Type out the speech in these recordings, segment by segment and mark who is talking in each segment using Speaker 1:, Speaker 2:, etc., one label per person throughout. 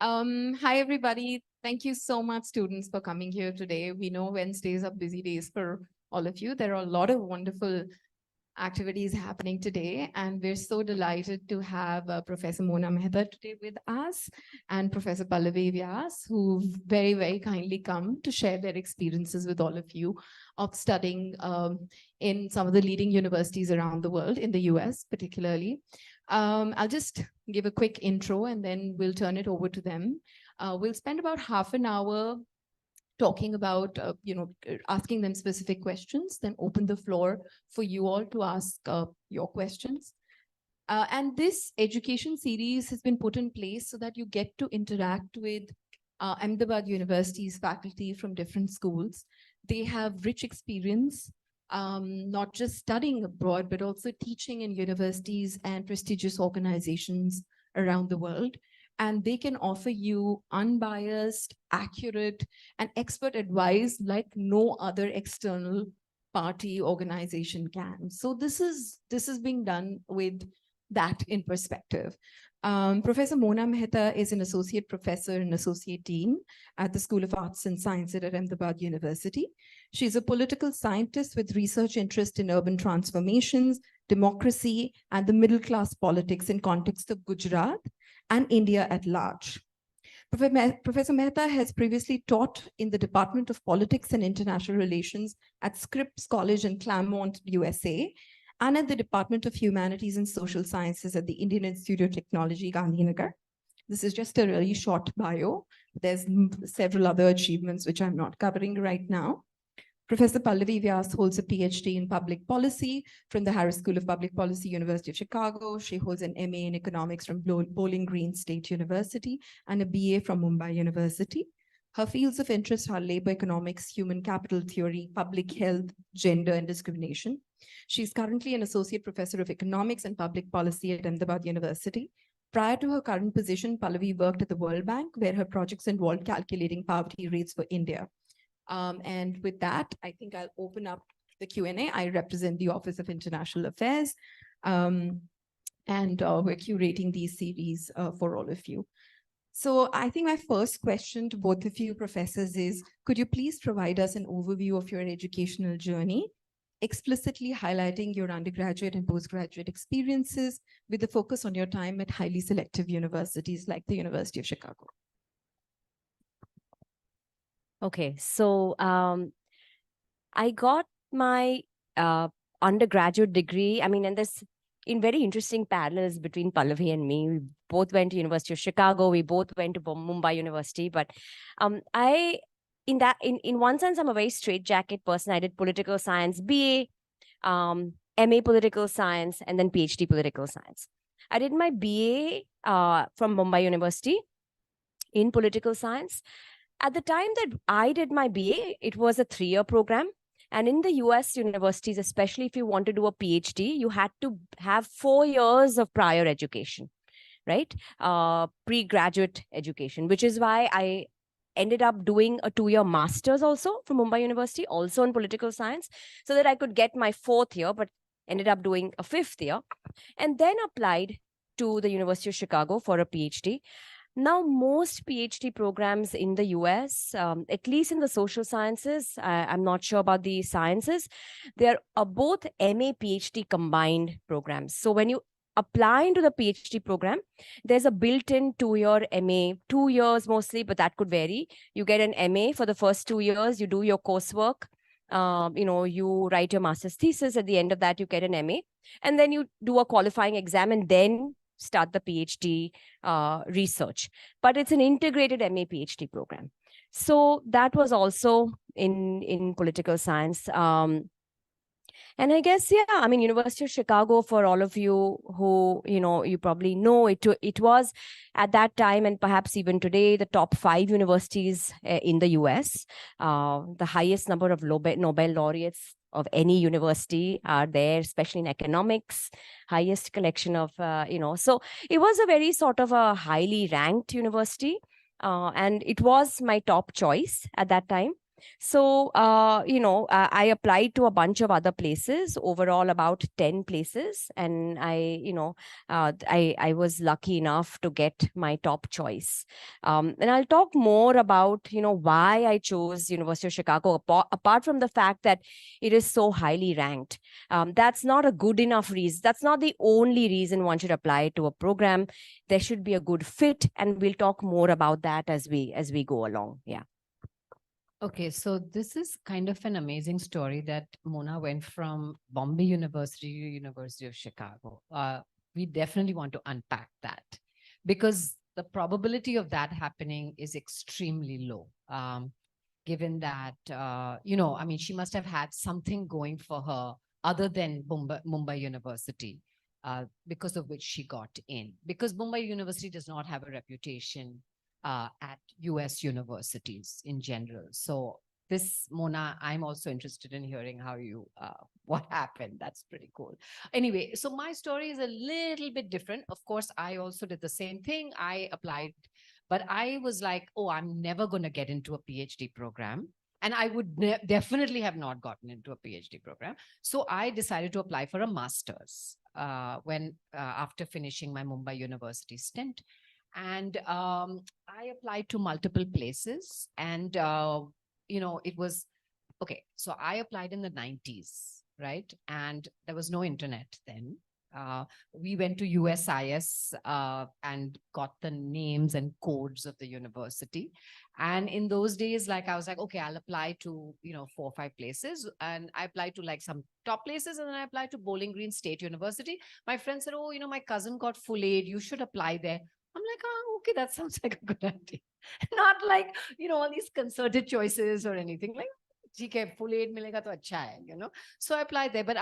Speaker 1: Hi, everybody. Thank you so much, students, for coming here today. We know Wednesdays are busy days for all of you. There are a lot of wonderful activities happening today, and we're so delighted to have Professor Mona Mehta today with us and Professor Pallavi Vyas, who've very, very kindly come to share their experiences with all of you of studying in some of the leading universities around the world, in the US particularly. I'll just give a quick intro and then we'll turn it over to them. We'll spend about half an hour talking about, asking them specific questions, then open the floor for you all to ask your questions. And this education series has been put in place so that you get to interact with Ahmedabad University's faculty from different schools. They have rich experience, not just studying abroad, but also teaching in universities and prestigious organizations around the world. And they can offer you unbiased, accurate, and expert advice like no other external party organization can. So this is being done with that in perspective. Professor Mona Mehta is an associate professor and associate dean at the School of Arts and Sciences at Ahmedabad University. She's a political scientist with research interest in urban transformations, democracy, and the middle-class politics in context of Gujarat and India at large. Professor Mehta has previously taught in the Department of Politics and International Relations at Scripps College in Claremont, USA, and at the Department of Humanities and Social Sciences at the Indian Institute of Technology, Gandhinagar. This is just a really short bio. There's several other achievements which I'm not covering right now. Professor Pallavi Vyas holds a Ph.D. in public policy from the Harris School of Public Policy, University of Chicago. She holds an MA in economics from Bowling Green State University and a BA from Mumbai University. Her fields of interest are labor economics, human capital theory, public health, gender, and discrimination. She's currently an associate professor of economics and public policy at Ahmedabad University. Prior to her current position, Pallavi worked at the World Bank, where her projects involved calculating poverty rates for India. And with that, I think I'll open up the Q&A. I represent the Office of International Affairs, and we're curating these series for all of you. So I think my first question to both of you professors is, could you please provide us an overview of your educational journey, explicitly highlighting your undergraduate and postgraduate experiences with a focus on your time at highly selective universities like the University of Chicago?
Speaker 2: Okay, so I got my undergraduate degree. I mean, and there's in very interesting parallels between Pallavi and me. We both went to University of Chicago. We both went to Mumbai University. But in one sense, I'm a very straitjacket person. I did political science, BA, MA political science, and then PhD political science. I did my BA from Mumbai University in political science. At the time that I did my BA, it was a 3-year program. And in the US universities, especially if you want to do a PhD, you had to have 4 years of prior education, right? Pre-graduate education, which is why I ended up doing a 2-year master's also from Mumbai University, also in political science, so that I could get my 4th year, but ended up doing a 5th year, and then applied to the University of Chicago for a PhD. Now, most PhD programs in the US, at least in the social sciences, I'm not sure about the sciences, they're both MA, PhD combined programs. So when you apply into the PhD program, there's a built-in 2-year MA, 2 years mostly, but that could vary. You get an MA for the first 2 years, you do your coursework, you write your master's thesis. At the end of that, you get an MA, and then you do a qualifying exam and then start the PhD research. But it's an integrated MA PhD program. So that was also in political science. And I guess, yeah, I mean, University of Chicago, for all of you who, you probably know, it was at that time, and perhaps even today, the top 5 universities in the US. The highest number of Nobel laureates of any university are there, especially in economics, highest collection of, so it was a very sort of a highly ranked university. And it was my top choice at that time. So, I applied to a bunch of other places, overall about 10 places. And I was lucky enough to get my top choice. And I'll talk more about, why I chose University of Chicago, apart from the fact that it is so highly ranked. That's not a good enough reason. That's not the only reason one should apply to a program. There should be a good fit. And we'll talk more about that as we go along. Yeah.
Speaker 3: Okay, so this is kind of an amazing story that Mona went from Bombay University to University of Chicago. We definitely want to unpack that because the probability of that happening is extremely low. Given that, I mean, she must have had something going for her other than Mumbai University, because of which she got in. Because Mumbai University does not have a reputation at US universities in general. So this, Mona, I'm also interested in hearing how you, what happened. That's pretty cool. Anyway, so my story is a little bit different. Of course, I also did the same thing. I applied, but I was like, oh, I'm never going to get into a PhD program. And I would definitely have not gotten into a PhD program. So I decided to apply for a master's after finishing my Mumbai University stint. And I applied to multiple places. And, it was, okay, so I applied in the 90s, right? And there was no internet then. We went to USIS and got the names and codes of the university. And in those days, like I was like, okay, I'll apply to, 4 or 5 places. And I applied to like some top places. And then I applied to Bowling Green State University. My friend said, oh, my cousin got full aid. You should apply there. I'm like, oh, okay, that sounds like a good idea. Not like, all these concerted choices or anything. Like, okay, full aid milega to acha hai, So I applied there, but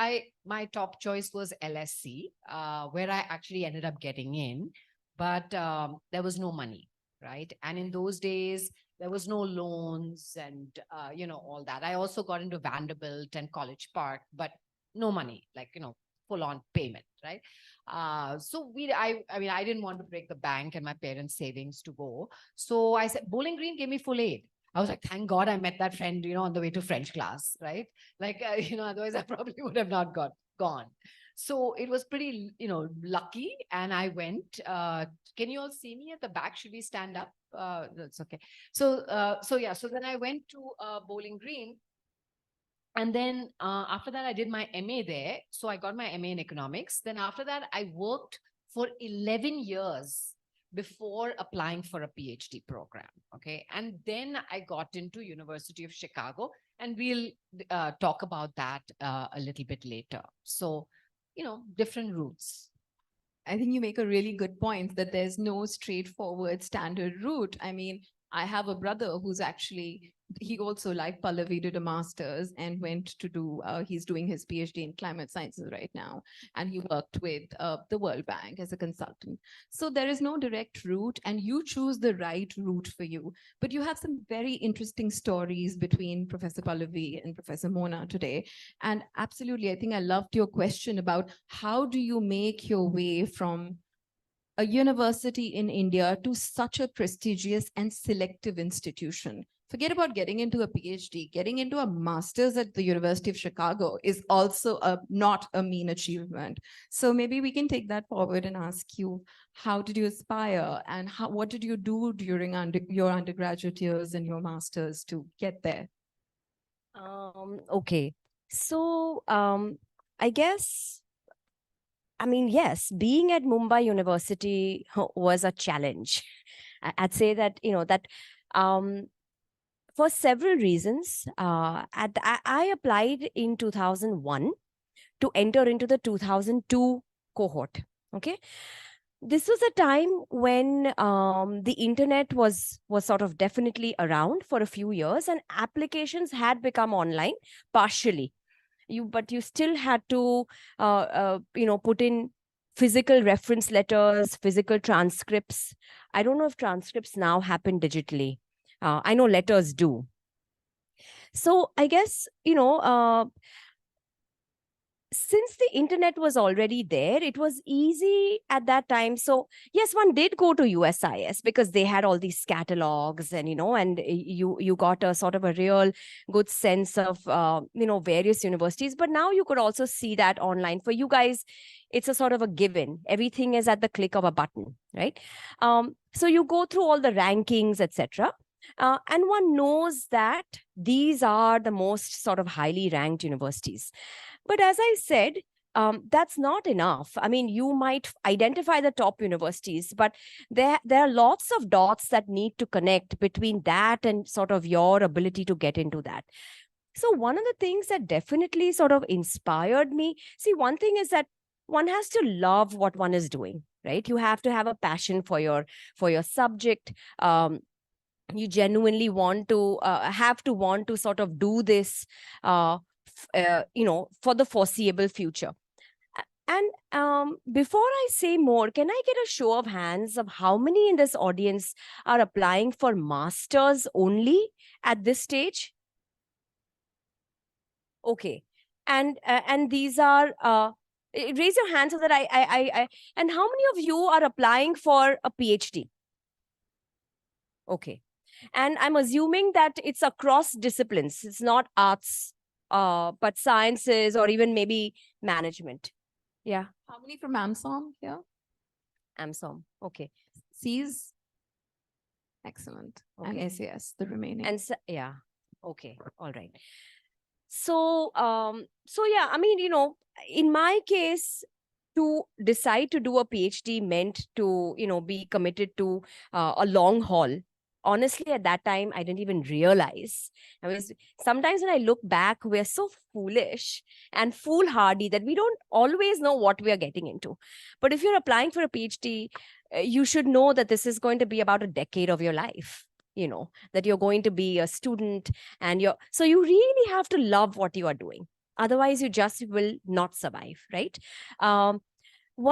Speaker 3: my top choice was LSC, where I actually ended up getting in, but there was no money, right? And in those days, there was no loans and, all that. I also got into Vanderbilt and College Park, but no money, like, full on payment, right? So I mean, I didn't want to break the bank and my parents' savings to go. So I said, Bowling Green gave me full aid. I was like, thank God I met that friend, on the way to French class, right? Like, otherwise I probably would have not gone. So it was pretty, lucky. And I went, can you all see me at the back? Should we stand up? That's okay. So then I went to Bowling Green. And then after that, I did my MA there. So I got my MA in economics. Then after that, I worked for 11 years before applying for a PhD program. Okay. And then I got into University of Chicago, and we'll talk about that a little bit later. So, different routes.
Speaker 1: I think you make a really good point that there's no straightforward standard route. I mean, I have a brother who's actually, he also, like Pallavi, did a master's and went to do, he's doing his PhD in climate sciences right now. And he worked with the World Bank as a consultant. So there is no direct route, and you choose the right route for you. But you have some very interesting stories between Professor Pallavi and Professor Mona today. And absolutely, I think I loved your question about how do you make your way from a university in India to such a prestigious and selective institution. Forget about getting into a PhD, getting into a master's at the University of Chicago is also not a mean achievement. So maybe we can take that forward and ask you, how did you aspire and what did you do during your undergraduate years and your master's to get there?
Speaker 2: Okay. So I guess, I mean, yes, being at Mumbai University was a challenge. I'd say that, for several reasons, I applied in 2001 to enter into the 2002 cohort. Okay. This was a time when the internet was sort of definitely around for a few years, and applications had become online partially. But you still had to put in physical reference letters, physical transcripts. I don't know if transcripts now happen digitally. I know letters do. So I guess since the internet was already there, it was easy at that time. So yes, one did go to USIS because they had all these catalogs, and and you got a sort of a real good sense of various universities. But now you could also see that online. For you guys, it's a sort of a given. Everything is at the click of a button, right? So you go through all the rankings, etc. And one knows that these are the most sort of highly ranked universities. But as I said, that's not enough. I mean, you might identify the top universities, but there are lots of dots that need to connect between that and sort of your ability to get into that. So one of the things that definitely sort of inspired me, see, one thing is that one has to love what one is doing, right? You have to have a passion for your subject. You genuinely want to want to sort of do this for the foreseeable future. And before I say more, can I get a show of hands of how many in this audience are applying for masters only at this stage? Okay. And these are raise your hand so that I and how many of you are applying for a PhD? Okay. And I'm assuming that it's across disciplines. It's not arts, but sciences or even maybe management. Yeah,
Speaker 1: How many from AMSOM here?
Speaker 2: AMSOM. Okay.
Speaker 1: C's? Excellent.
Speaker 2: Okay.
Speaker 1: And SAS, the remaining.
Speaker 2: And yeah, okay, all right. So yeah, I mean, in my case, to decide to do a PhD meant to, be committed to a long haul. Honestly, at that time, I didn't even realize. I was sometimes when I look back, we're so foolish and foolhardy that we don't always know what we are getting into. But if you're applying for a PhD, you should know that this is going to be about a decade of your life. That you're going to be a student, and so you really have to love what you are doing. Otherwise, you just will not survive, right? One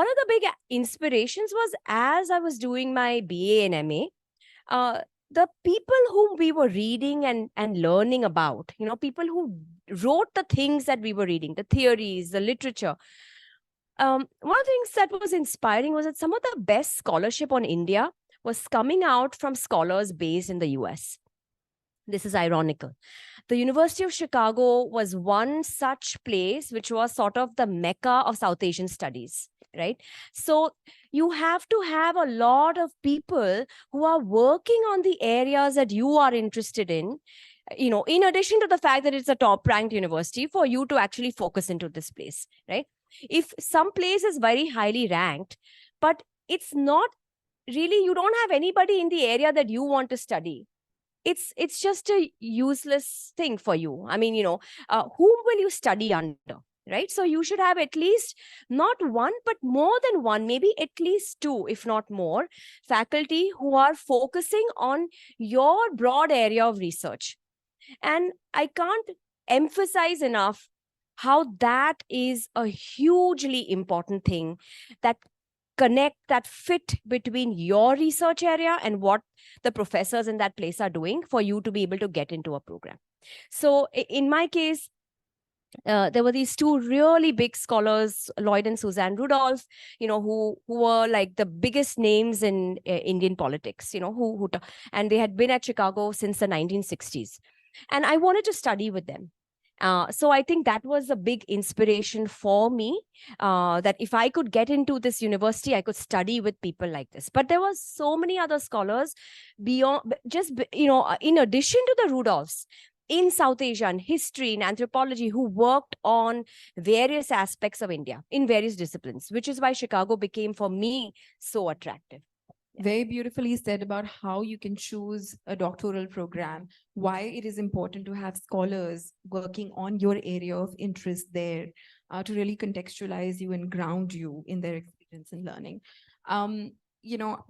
Speaker 2: of the big inspirations was as I was doing my BA and MA, the people whom we were reading and learning about, people who wrote the things that we were reading, the theories, the literature. One of the things that was inspiring was that some of the best scholarship on India was coming out from scholars based in the US. This is ironical. The University of Chicago was one such place which was sort of the Mecca of South Asian studies, right? So you have to have a lot of people who are working on the areas that you are interested in, in addition to the fact that it's a top ranked university, for you to actually focus into this place, right? If some place is very highly ranked, but it's not really, you don't have anybody in the area that you want to study, it's just a useless thing for you. I mean, whom will you study under, right? So you should have at least not one, but more than one, maybe at least two, if not more, faculty who are focusing on your broad area of research. And I can't emphasize enough how that is a hugely important thing, that connect, that fit between your research area and what the professors in that place are doing for you to be able to get into a program. So in my case, there were these two really big scholars, Lloyd and Suzanne Rudolph, who were like the biggest names in Indian politics, and they had been at Chicago since the 1960s. And I wanted to study with them. So I think that was a big inspiration for me, that if I could get into this university, I could study with people like this. But there were so many other scholars beyond, in addition to the Rudolphs, in South Asia, in history, in anthropology, who worked on various aspects of India in various disciplines, which is why Chicago became, for me, so attractive.
Speaker 1: Very beautifully said about how you can choose a doctoral program, why it is important to have scholars working on your area of interest there, to really contextualize you and ground you in their experience and learning.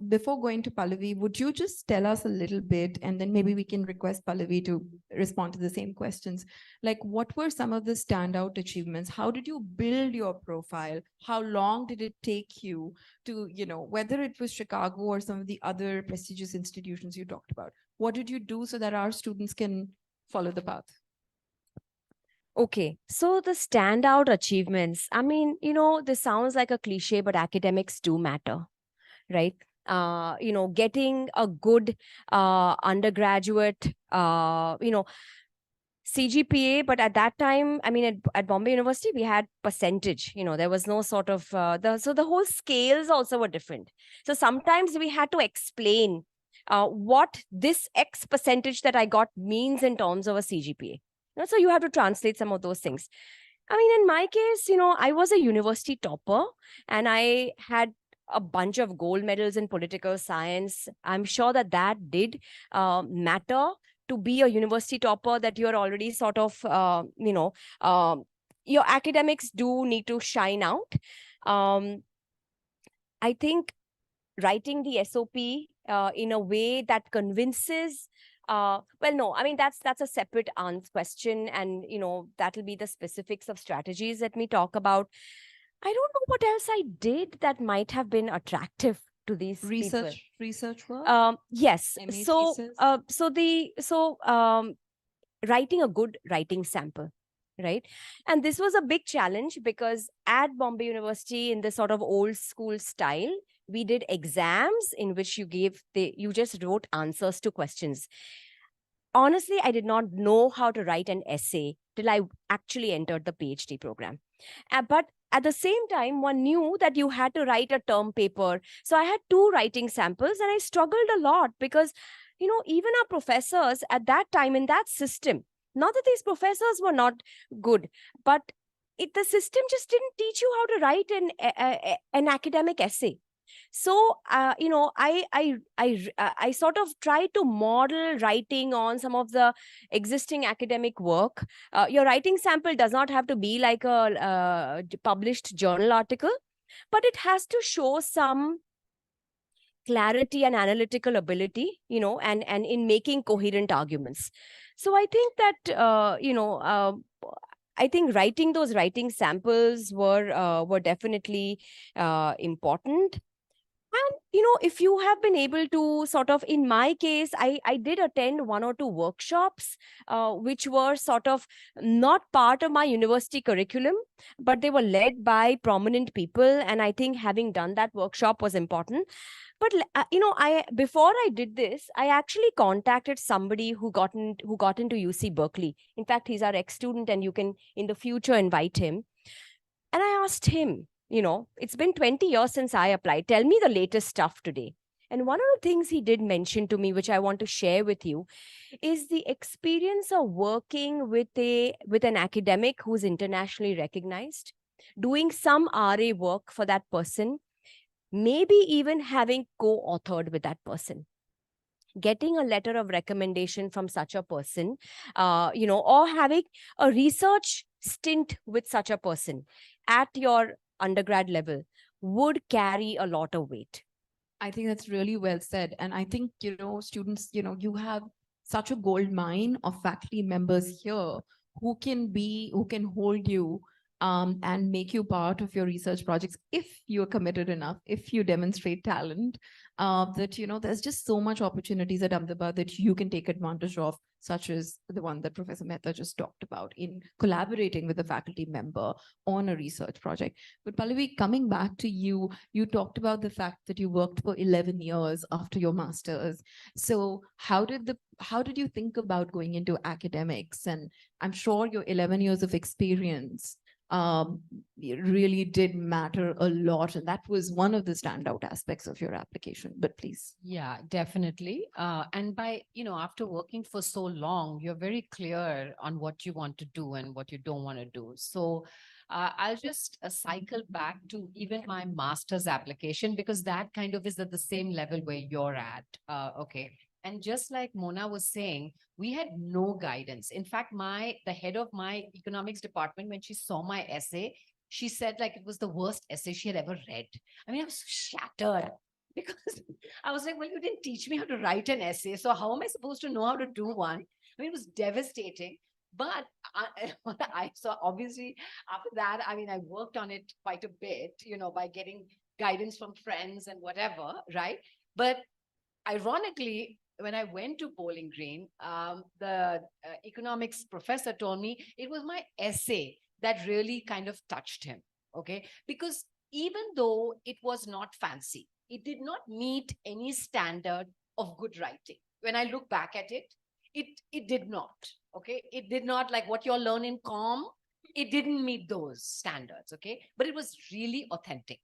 Speaker 1: Before going to Pallavi, would you just tell us a little bit, and then maybe we can request Pallavi to respond to the same questions. Like, what were some of the standout achievements? How did you build your profile? How long did it take you to, whether it was Chicago or some of the other prestigious institutions you talked about? What did you do so that our students can follow the path?
Speaker 2: Okay, so the standout achievements. I mean, this sounds like a cliche, but academics do matter, right? Getting a good undergraduate, CGPA, but at that time, I mean, at Bombay University, we had percentage. There was no sort of so the whole scales also were different. So sometimes we had to explain what this X percentage that I got means in terms of a CGPA. So you have to translate some of those things. I mean, in my case, I was a university topper and I had a bunch of gold medals in political science. I'm sure that did matter to be a university topper, that you're already sort of, your academics do need to shine out. Um, I think writing the SOP in a way that convinces. Well, no, I mean that's a separate question, and that'll be the specifics of strategies. Let me talk about. I don't know what else I did that might have been attractive to these people.
Speaker 1: Research work,
Speaker 2: Yes.
Speaker 1: MA
Speaker 2: So,
Speaker 1: thesis.
Speaker 2: writing a good writing sample, right? And this was a big challenge because at Bombay University, in the sort of old school style, we did exams in which you just wrote answers to questions. Honestly, I did not know how to write an essay till I actually entered the PhD program. But at the same time, one knew that you had to write a term paper. So I had two writing samples and I struggled a lot because, even our professors at that time in that system, not that these professors were not good, but the system just didn't teach you how to write an academic essay. So I sort of try to model writing on some of the existing academic work. Your writing sample does not have to be like a published journal article, but it has to show some clarity and analytical ability, and in making coherent arguments. So I think that I think writing those writing samples were definitely important. And if you have been able to sort of, in my case, I did attend one or two workshops, which were sort of not part of my university curriculum, but they were led by prominent people. And I think having done that workshop was important. But I before I did this, I actually contacted somebody who got into UC Berkeley. In fact, he's our ex-student, and you can in the future invite him. And I asked him, it's been 20 years since I applied. Tell me the latest stuff today. And one of the things he did mention to me, which I want to share with you, is the experience of working with an academic who's internationally recognized, doing some RA work for that person, maybe even having co-authored with that person, getting a letter of recommendation from such a person, or having a research stint with such a person at your undergrad level would carry a lot of weight.
Speaker 1: I think that's really well said. And I think, students, you have such a gold mine of faculty members here who can hold you and make you part of your research projects if you're committed enough, if you demonstrate talent, that, there's just so much opportunities at Ahmedabad that you can take advantage of, such as the one that Professor Mehta just talked about in collaborating with a faculty member on a research project. But Pallavi, coming back to you, you talked about the fact that you worked for 11 years after your master's. So how did you think about going into academics? And I'm sure your 11 years of experience it really did matter a lot. And that was one of the standout aspects of your application. But please.
Speaker 3: Yeah, definitely. And after working for so long, you're very clear on what you want to do and what you don't want to do. So I'll just cycle back to even my master's application, because that kind of is at the same level where you're at. Okay. And just like Mona was saying, we had no guidance. In fact, the head of my economics department, when she saw my essay, she said like it was the worst essay she had ever read. I mean, I was shattered because I was like, well, you didn't teach me how to write an essay. So how am I supposed to know how to do one? I mean, it was devastating. But I saw, obviously, after that, I mean, I worked on it quite a bit, by getting guidance from friends and whatever, right? But ironically, when I went to Bowling Green, the economics professor told me it was my essay that really kind of touched him. Okay, because even though it was not fancy, it did not meet any standard of good writing. When I look back at it, it did not. Okay, it did not, like what you all learn in com. It didn't meet those standards. Okay, but it was really authentic.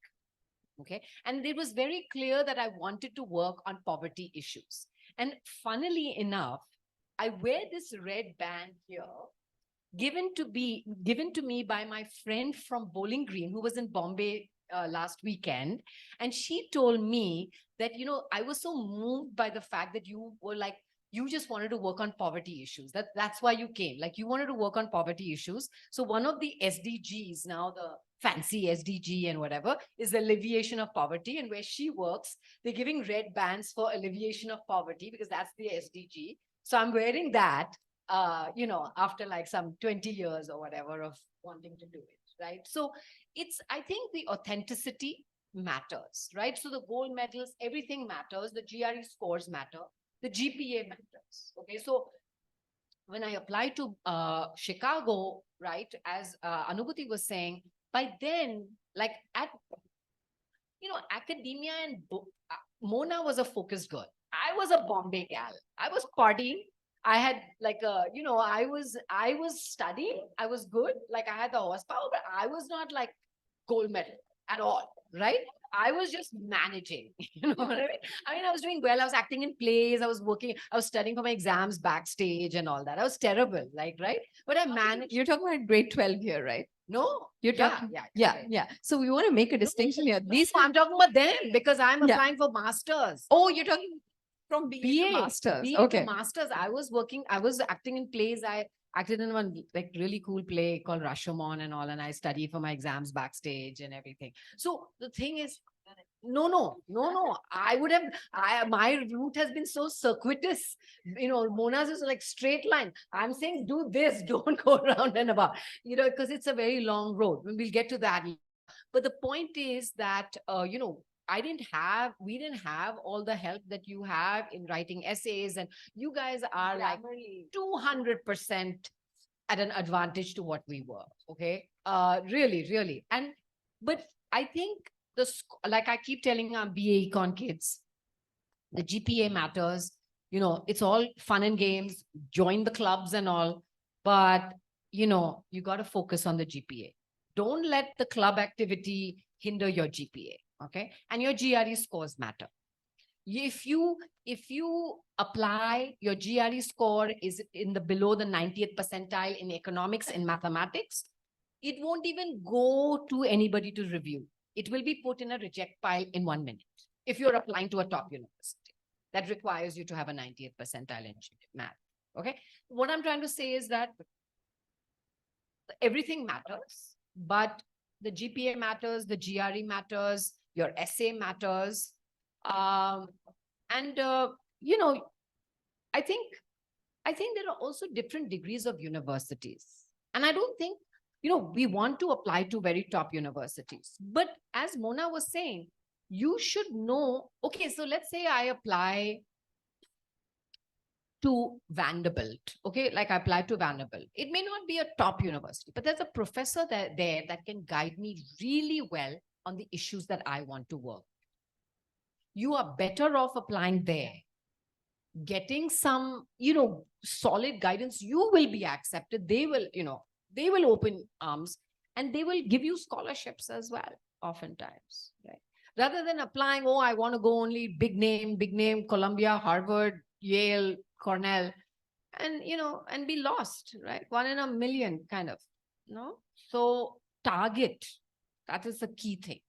Speaker 3: Okay, and it was very clear that I wanted to work on poverty issues. And funnily enough, I wear this red band here, given to me by my friend from Bowling Green, who was in Bombay last weekend. And she told me that, I was so moved by the fact that you were like, you just wanted to work on poverty issues. That's why you came. Like, you wanted to work on poverty issues. So one of the SDGs, now the fancy SDG and whatever, is alleviation of poverty. And where she works, they're giving red bands for alleviation of poverty, because that's the SDG. So I'm wearing that, after like some 20 years or whatever of wanting to do it, right? So I think the authenticity matters, right? So the gold medals, everything matters. The GRE scores matter. The GPA matters. Okay, so when I applied to Chicago, right, as Anubhuti was saying, by then, like academia and Mona was a focused girl. I was a Bombay gal. I was partying. I had like I was studying. I was good. Like, I had the horsepower, but I was not like gold medal at all, right? I was just managing, you know what I mean? I was doing well. I was acting in plays. I was working. I was studying for my exams backstage and all that. I was terrible, like, right? But I managed.
Speaker 1: You're talking about grade 12 here, right?
Speaker 3: No,
Speaker 1: You're talking. Yeah. So we want to make a distinction here.
Speaker 3: I'm talking about them because I'm
Speaker 1: Yeah.
Speaker 3: applying for masters.
Speaker 1: Oh, you're talking from BA to
Speaker 3: BA,
Speaker 1: masters.
Speaker 3: BA
Speaker 1: Okay.
Speaker 3: to masters. I was acting in plays. I acted in one like really cool play called Rashomon and all, and I study for my exams backstage and everything. So the thing is, no. My route has been so circuitous. Mona's is like straight line. I'm saying do this, don't go around and about, because it's a very long road. We'll get to that. But the point is that, we didn't have all the help that you have in writing essays, and you guys are like 200% at an advantage to what we were. Okay. Really. But I think like I keep telling our BA Econ kids, the GPA matters. It's all fun and games, join the clubs and all, but you got to focus on the GPA. Don't let the club activity hinder your GPA. Okay. And your GRE scores matter. If you apply, your GRE score is below the 90th percentile in economics and mathematics, it won't even go to anybody to review. It will be put in a reject pile in 1 minute. If you're applying to a top university, that requires you to have a 90th percentile in math. Okay. What I'm trying to say is that everything matters, but the GPA matters, the GRE matters, your essay matters. I think there are also different degrees of universities. And I don't think, we want to apply to very top universities. But as Mona was saying, you should know, okay, so let's say I apply to Vanderbilt. Okay, like I applied to Vanderbilt. It may not be a top university, but there's a professor there that can guide me really well on the issues that I want to work. You are better off applying there, getting some, solid guidance. You will be accepted. They will open arms, and they will give you scholarships as well, oftentimes, right? Rather than applying, I want to go only big name, Columbia, Harvard, Yale, Cornell, and be lost, right? 1 in a million kind of, no? So target, that is the key thing.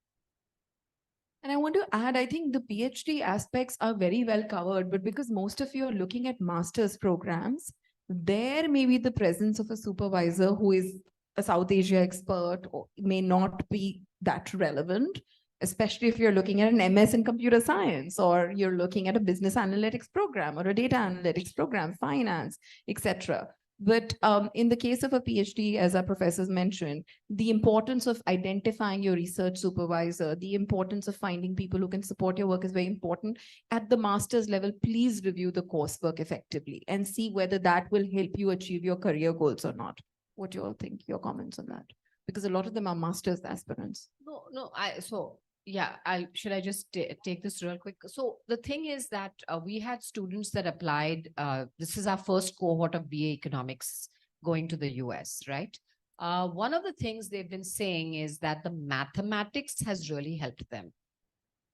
Speaker 1: And I want to add, I think the PhD aspects are very well covered, but because most of you are looking at master's programs, there may be the presence of a supervisor who is a South Asia expert or may not be that relevant, especially if you're looking at an MS in computer science, or you're looking at a business analytics program or a data analytics program, finance, etc. But in the case of a PhD, as our professors mentioned, the importance of identifying your research supervisor, the importance of finding people who can support your work is very important. At the master's level, please review the coursework effectively and see whether that will help you achieve your career goals or not. What do you all think? Your comments on that? Because a lot of them are master's aspirants.
Speaker 3: Should I just take this real quick? So the thing is that we had students that applied. This is our first cohort of BA economics going to the US, right? One of the things they've been saying is that the mathematics has really helped them.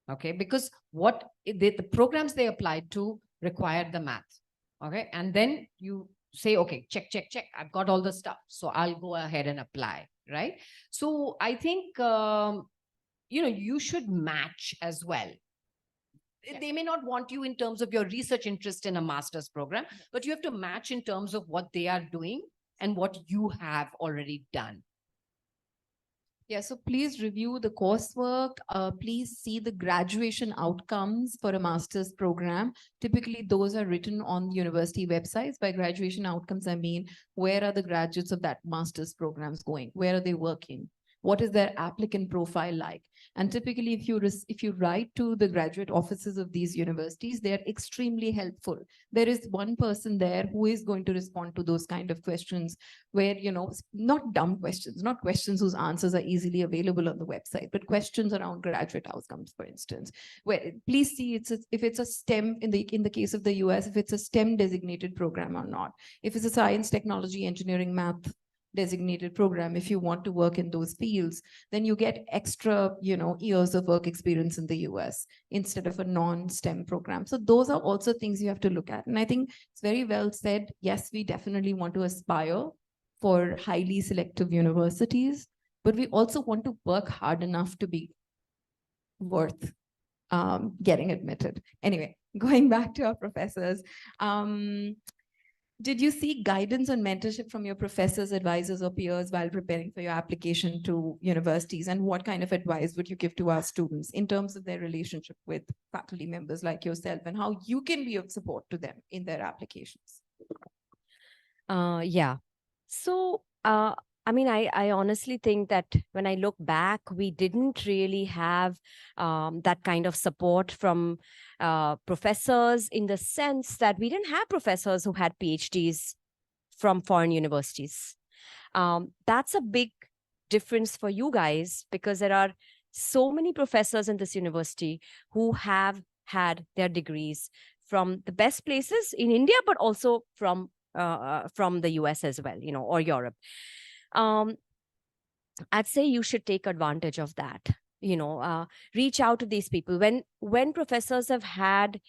Speaker 3: Okay, because the programs they applied to required the math. Okay, and then you say, okay, check. I've got all the stuff, so I'll go ahead and apply, right? So I think you should match as well.
Speaker 1: Yeah.
Speaker 3: They may not want you in terms of your research interest in a master's program, but you have to match in terms of what they are doing and what you have already done.
Speaker 1: Yeah, so please review the coursework. Please see the graduation outcomes for a master's program. Typically, those are written on university websites. By graduation outcomes, I mean, where are the graduates of that master's programs going? Where are they working? What is their applicant profile like? And typically, if you write to the graduate offices of these universities, they are extremely helpful. There is one person there who is going to respond to those kind of questions where, not dumb questions, not questions whose answers are easily available on the website, but questions around graduate outcomes, for instance, where please see if it's a STEM in the case of the US, if it's a STEM designated program or not. If it's a science, technology, engineering, math designated program, if you want to work in those fields, then you get extra, years of work experience in the US instead of a non-STEM program. So those are also things you have to look at. And I think it's very well said. Yes, we definitely want to aspire for highly selective universities, but we also want to work hard enough to be worth getting admitted. Anyway, going back to our professors, did you seek guidance and mentorship from your professors, advisors, or peers while preparing for your application to universities? And what kind of advice would you give to our students in terms of their relationship with faculty members like yourself and how you can be of support to them in their applications?
Speaker 2: Yeah. So, I honestly think that when I look back, we didn't really have that kind of support from professors, in the sense that we didn't have professors who had PhDs from foreign universities. That's a big difference for you guys, because there are so many professors in this university who have had their degrees from the best places in India, but also from the US as well, or Europe. I'd say you should take advantage of that. Reach out to these people. When professors have had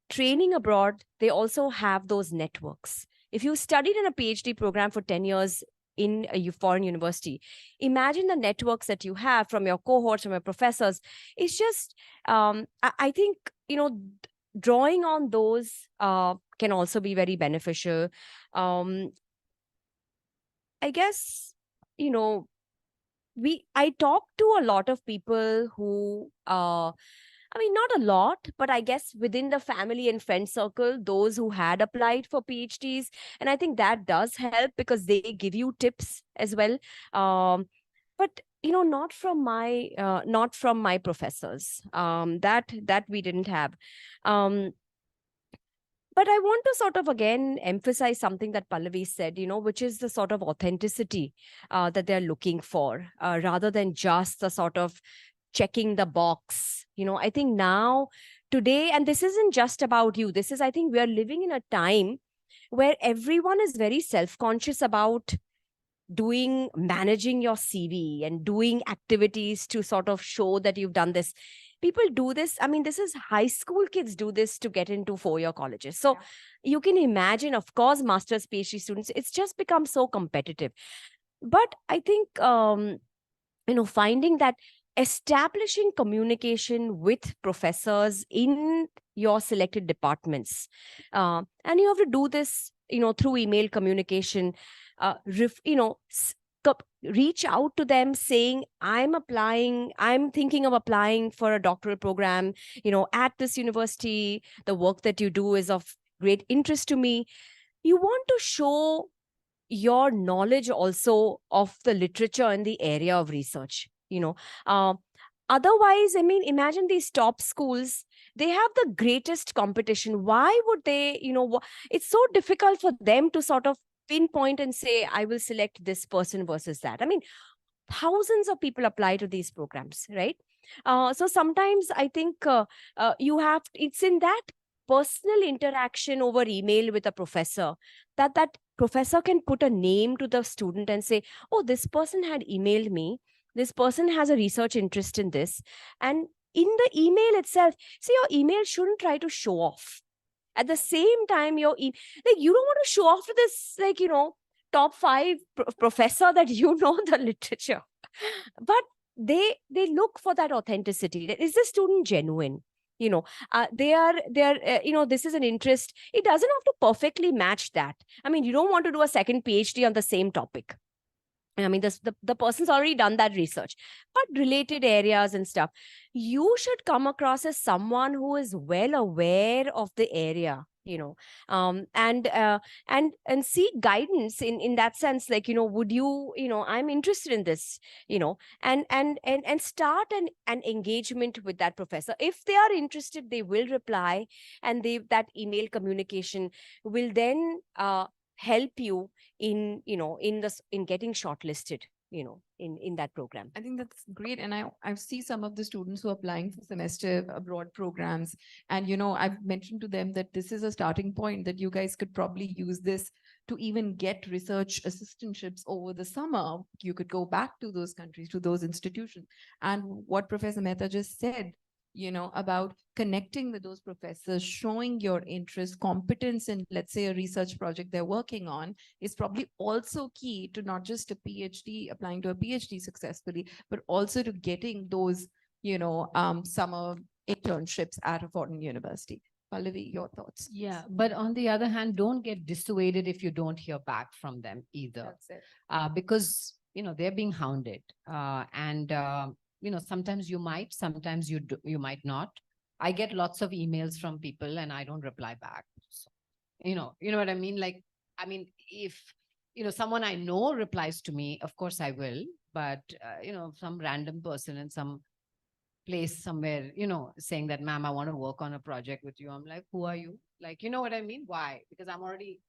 Speaker 2: training abroad, they also have those networks. If you studied in a PhD program for 10 years in a foreign university, imagine the networks that you have from your cohorts, from your professors. It's just, I think, drawing on those can also be very beneficial. I guess, I talk to a lot of people who, not a lot, but I guess within the family and friend circle, those who had applied for PhDs. And I think that does help because they give you tips as well. But not from my professors. That we didn't have. But I want to sort of again emphasize something that Pallavi said, which is the sort of authenticity that they're looking for, rather than just the sort of checking the box. I think now, today, and this isn't just about you, I think we are living in a time where everyone is very self-conscious about managing your CV and doing activities to sort of show that you've done this. People do this. This is high school kids do this to get into four-year colleges. So you can imagine, of course, master's, PhD students, it's just become so competitive. But I think, finding that establishing communication with professors in your selected departments, and you have to do this, through email communication, reach out to them saying, I'm thinking of applying for a doctoral program, at this university. The work that you do is of great interest to me. you want to show your knowledge also of the literature in the area of research, uh, otherwise, I mean, imagine these top schools, they have the greatest competition. Why would they, it's so difficult for them to sort of pinpoint and say, I will select this person versus that. I mean, thousands of people apply to these programs, right? So sometimes I think it's in that personal interaction over email with a professor that professor can put a name to the student and say, oh, this person had emailed me, this person has a research interest in this. And in the email itself, see, your email shouldn't try to show off. At the same time, like, you don't want to show off to this, like, top 5 professor that the literature, but they look for that authenticity. Is the student genuine? This is an interest. It doesn't have to perfectly match that. I mean, you don't want to do a second PhD on the same topic. I mean, the person's already done that research, but related areas and stuff. You should come across as someone who is well aware of the area, and seek guidance in that sense. Like, would you, I'm interested in this, and start an engagement with that professor. If they are interested, they will reply, and that email communication will then help you in getting shortlisted, in that program.
Speaker 1: I think that's great. And I see some of the students who are applying for semester abroad programs. And, I've mentioned to them that this is a starting point, that you guys could probably use this to even get research assistantships over the summer. You could go back to those countries, to those institutions. And what Professor Mehta just said, about connecting with those professors, showing your interest, competence in, let's say, a research project they're working on, is probably also key to not just a PhD, applying to a PhD successfully, but also to getting those, summer internships at a foreign university. Pallavi, your thoughts?
Speaker 3: Yeah, but on the other hand, don't get dissuaded if you don't hear back from them either.
Speaker 1: That's it.
Speaker 3: Because, they're being hounded. Sometimes you might, sometimes you might not. I get lots of emails from people and I don't reply back. So, you know what I mean? Like, I mean, if, someone I know replies to me, of course I will. But, some random person in some place somewhere, saying that, ma'am, I want to work on a project with you. I'm like, who are you? Like, you know what I mean? Why? Because I'm already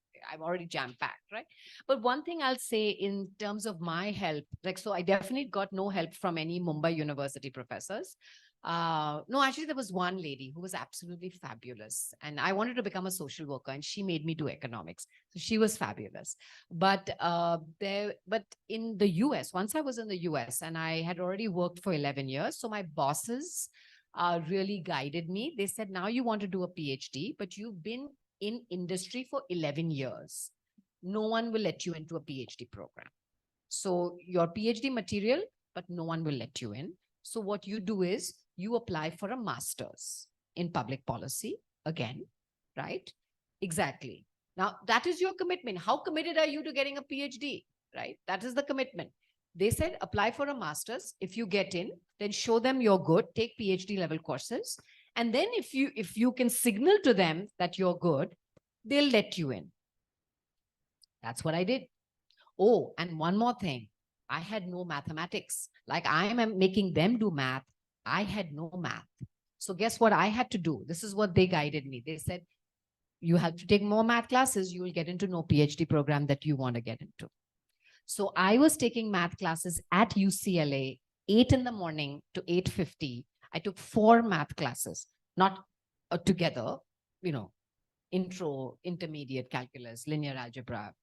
Speaker 3: jam-packed, right? But one thing I'll say in terms of my help, like, so I definitely got no help from any Mumbai University professors. No, actually, there was one lady who was absolutely fabulous. And I wanted to become a social worker, and she made me do economics. So she was fabulous. But in the US, once I was in the US, and I had already worked for 11 years, so my bosses really guided me. They said, now you want to do a PhD, but you've been in industry for 11 years. No one will let you into a PhD program. So your PhD material, but no one will let you in. So what you do is you apply for a master's in public policy again, right? Exactly. Now that is your commitment. How committed are you to getting a PhD, right? That is the commitment. They said, apply for a master's. If you get in, then show them you're good, take PhD level courses. And then if you can signal to them that you're good, they'll let you in. That's what I did. Oh, and one more thing. I had no mathematics. Like, I am making them do math. I had no math. So guess what I had to do? This is what they guided me. They said, you have to take more math classes. You will get into no PhD program that you want to get into. So I was taking math classes at UCLA, 8 in the morning to 8:50. I took 4 math classes, not together, intro, intermediate calculus, linear algebra,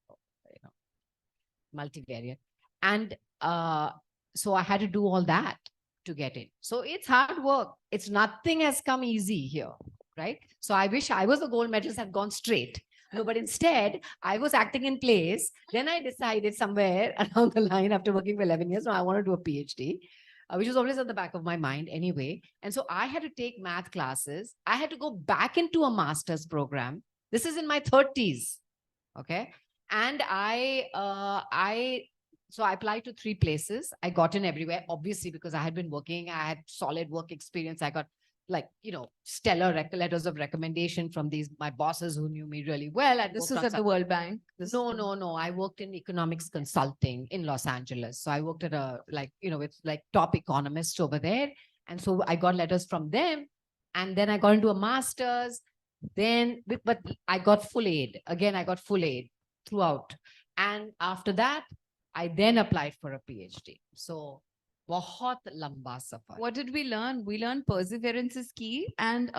Speaker 3: multivariate. And so I had to do all that to get in. So it's hard work. Nothing has come easy here, right? So I wish I was the gold medalist, had gone straight. No, but instead, I was acting in plays. Then I decided somewhere along the line, after working for 11 years, no, I want to do a PhD, which was always at the back of my mind anyway. And so I had to take math classes. I had to go back into a master's program. This is in my 30s, okay? And so I applied to 3 places. I got in everywhere, obviously, because I had been working. I had solid work experience. I got like, stellar letters of recommendation from my bosses who knew me really well.
Speaker 1: This was at the World Bank.
Speaker 3: No. I worked in economics consulting in Los Angeles. So I worked at with like top economists over there. And so I got letters from them. And then I got into a master's. But I got full aid. Again, I got full aid throughout. And after that, I then applied for a PhD. So, बहुत लंबा सफर.
Speaker 1: What did we learn? We learned perseverance is key. And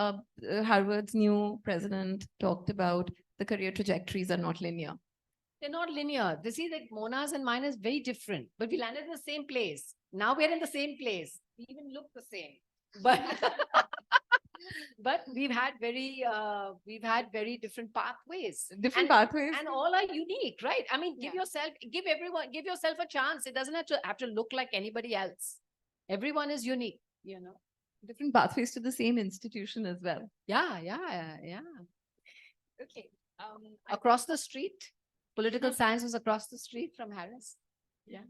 Speaker 1: Harvard's new president talked about the career trajectories are not linear.
Speaker 3: They're not linear. They see that Mona's and mine is very different, but we landed in the same place. Now we're in the same place. We even look the same, but but we've had very different pathways.
Speaker 1: Different pathways.
Speaker 3: And all are unique, right? I mean, give yourself a chance. It doesn't have to look like anybody else. Everyone is unique,
Speaker 1: Different pathways to the same institution as well.
Speaker 3: Yeah.
Speaker 1: Okay.
Speaker 3: Across the street. Political science was across the street from Harris. Yeah.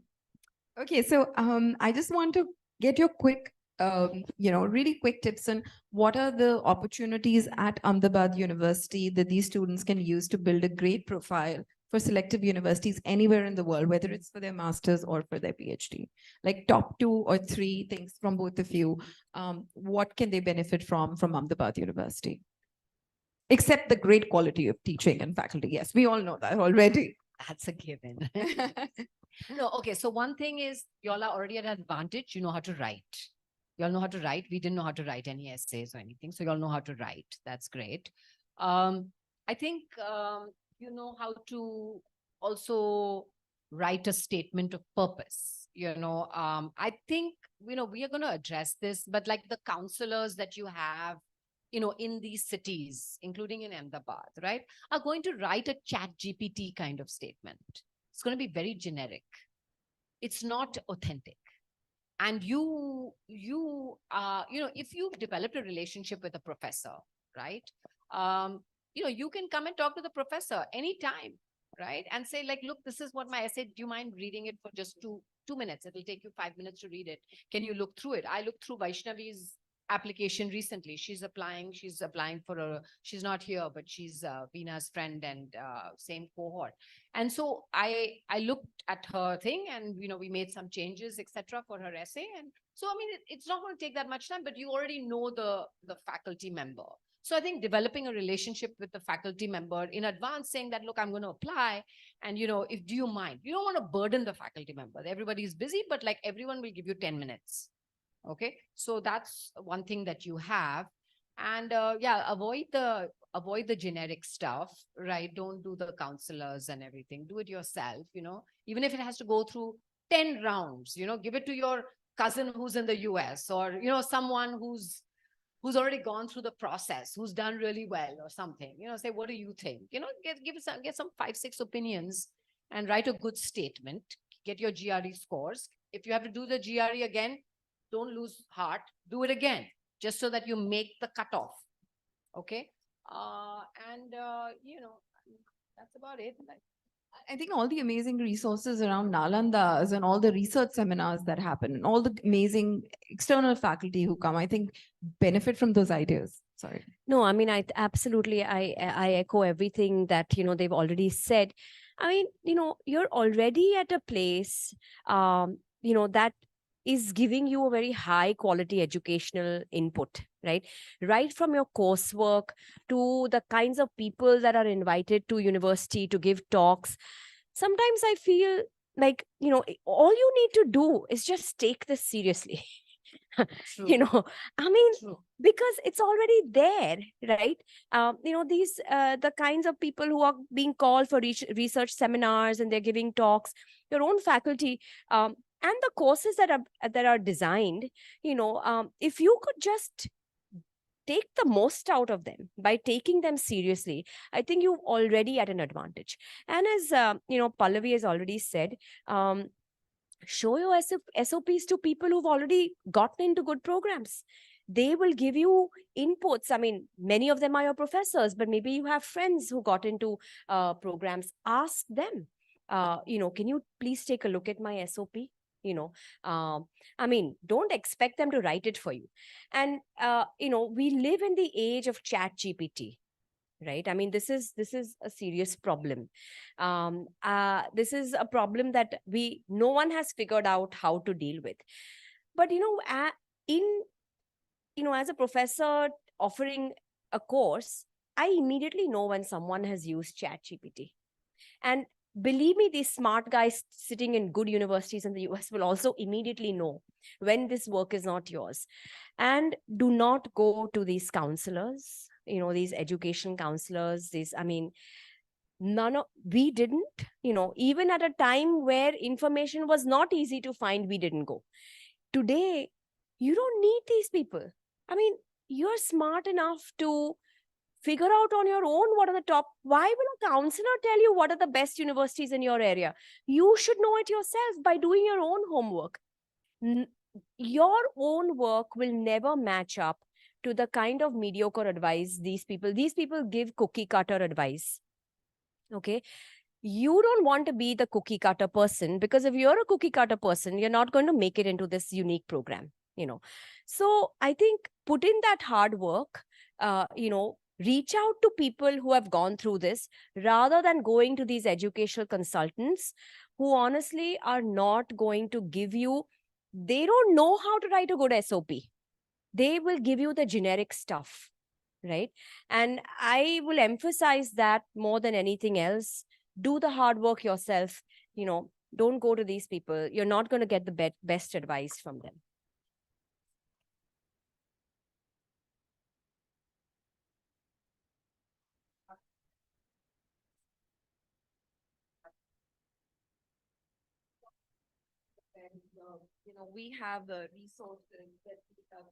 Speaker 1: Okay, so I just want to get your quick, really quick tips on what are the opportunities at Ahmedabad University that these students can use to build a great profile for selective universities anywhere in the world, whether it's for their master's or for their PhD. Like top 2 or 3 things from both of you. What can they benefit from Ahmedabad University? Except the great quality of teaching and faculty. Yes, we all know that already.
Speaker 3: That's a given. No, okay. So one thing is, y'all are already at an advantage. You know how to write. Y'all know how to write. We didn't know how to write any essays or anything. So y'all know how to write. That's great. I think you know how to also write a statement of purpose. I think, we are going to address this, but like the counselors that you have, in these cities, including in Ahmedabad, right, are going to write a chat GPT kind of statement. It's going to be very generic. It's not authentic. And if you've developed a relationship with a professor, right, you can come and talk to the professor anytime, right, and say like, look, this is what my essay, do you mind reading it for just two minutes? It'll take you 5 minutes to read it. Can you look through it? I looked through Vaishnavi's application recently. She's applying for she's not here, but she's Veena's friend and same cohort. And so I looked at her thing, and we made some changes, etc., for her essay. And so I mean, it's not going to take that much time, but you already know the faculty member. So I think developing a relationship with the faculty member in advance, saying that, look, I'm going to apply, and do you mind? You don't want to burden the faculty member. Everybody's busy, but like everyone will give you 10 minutes. Okay, so that's one thing that you have. And avoid the generic stuff, right? Don't do the counselors and everything. Do it yourself, even if it has to go through 10 rounds, give it to your cousin who's in the US, or, someone who's already gone through the process, who's done really well or something, say, what do you think? Get some 5-6 opinions and write a good statement, get your GRE scores. If you have to do the GRE again, don't lose heart, do it again, just so that you make the cutoff. Okay. That's about it.
Speaker 1: I think all the amazing resources around Nalandas and all the research seminars that happen and all the amazing external faculty who come, I think benefit from those ideas. Sorry.
Speaker 2: No, I mean, I echo everything that, they've already said. I mean, you're already at a place, that is giving you a very high quality educational input, right? Right from your coursework to the kinds of people that are invited to university to give talks. Sometimes I feel like, all you need to do is just take this seriously.
Speaker 3: True.
Speaker 2: I mean,
Speaker 3: True.
Speaker 2: Because it's already there, right? These the kinds of people who are being called for research seminars, and they're giving talks, your own faculty, and the courses that are designed, if you could just take the most out of them by taking them seriously, I think you're already at an advantage. And as Pallavi has already said, show your SOPs to people who've already gotten into good programs. They will give you inputs. I mean, many of them are your professors, but maybe you have friends who got into programs. Ask them, can you please take a look at my SOP? you know. I mean, don't expect them to write it for you. And we live in the age of chat GPT, right? I mean, this is a serious problem. This is a problem that no one has figured out how to deal with. But in as a professor offering a course, I immediately know when someone has used chat GPT. And believe me, these smart guys sitting in good universities in the US will also immediately know when this work is not yours. And do not go to these counselors, these education counselors. I mean, we didn't, even at a time where information was not easy to find, we didn't go. Today, you don't need these people. I mean, you're smart enough to figure out on your own what are the top. Why will a counselor tell you what are the best universities in your area? You should know it yourself by doing your own homework. Your own work will never match up to the kind of mediocre advice these people give. Cookie cutter advice. Okay, you don't want to be the cookie cutter person, because if you're a cookie cutter person, you're not going to make it into this unique program. So I think put in that hard work. Reach out to people who have gone through this, rather than going to these educational consultants who honestly are not going to give you. They don't know how to write a good SOP. They will give you the generic stuff, right? And I will emphasize that more than anything else. Do the hard work yourself. Don't go to these people. You're not going to get the best advice from them.
Speaker 1: We have the resources that we have